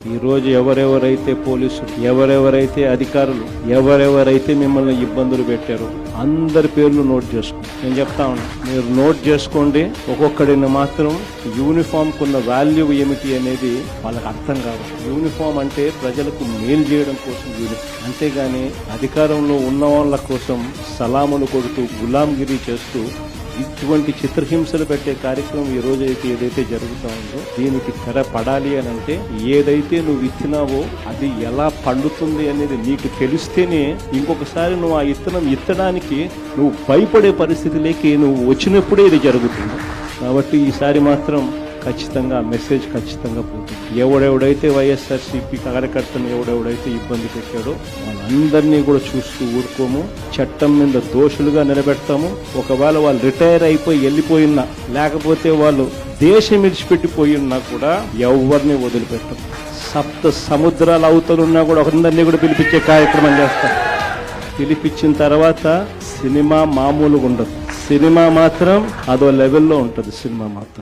ఈ రోజు ఎవరెవరైతే పోలీసులు, ఎవరెవరైతే అధికారులు, ఎవరెవరైతే మిమ్మల్ని ఇబ్బందులు పెట్టారో అందరి పేర్లు నోట్ చేసుకోండి. నేను చెప్తా ఉన్నా, మీరు నోట్ చేసుకోండి. ఒక్కొక్కడిని మాత్రం యూనిఫామ్ కున్న వాల్యూ ఏమిటి అనేది వాళ్ళకి అర్థం కావాలి. యూనిఫామ్ అంటే ప్రజలకు మేలు చేయడం కోసం యూనిఫామ్, అంతేగాని అధికారంలో ఉన్న వాళ్ళ కోసం సలాములు కొడుతూ గులాంగిరి చేస్తూ ఇటువంటి చిత్రహింసలు పెట్టే కార్యక్రమం ఈ రోజు అయితే ఏదైతే జరుగుతా ఉందో దీనికి తెర పడాలి అని అంటే ఏదైతే నువ్వు ఇచ్చినావో అది ఎలా పండుతుంది అనేది నీకు తెలిస్తేనే ఇంకొకసారి నువ్వు ఆ ఇత్తనం ఇత్తడానికి నువ్వు భయపడే పరిస్థితిలోకి నువ్వు వచ్చినప్పుడే ఇది జరుగుతుంది. కాబట్టి ఈసారి మాత్రం ఖచ్చితంగా మెసేజ్ ఖచ్చితంగా పోతుంది. ఎవడెవడైతే వైఎస్ఆర్సీపీ కార్యకర్తను ఎవడెవడైతే ఇబ్బంది పెట్టాడో వాళ్ళందరినీ కూడా చూస్తూ ఊరుకోము. చట్టం మీద దోషులుగా నిలబెడతాము. ఒకవేళ వాళ్ళు రిటైర్ అయిపోయి వెళ్ళిపోయినా, లేకపోతే వాళ్ళు దేశం విడిచిపెట్టిపోయినా కూడా ఎవరిని వదిలిపెట్టాం. సప్త సముద్రాల అవతలున్నా కూడా ఒకరిని కూడా పిలిపించే కార్యక్రమం చేస్తాం. పిలిపించిన తర్వాత సినిమా మామూలుగా ఉండదు. సినిమా మాత్రం అదో లెవెల్లో ఉంటుంది. సినిమా మాత్రం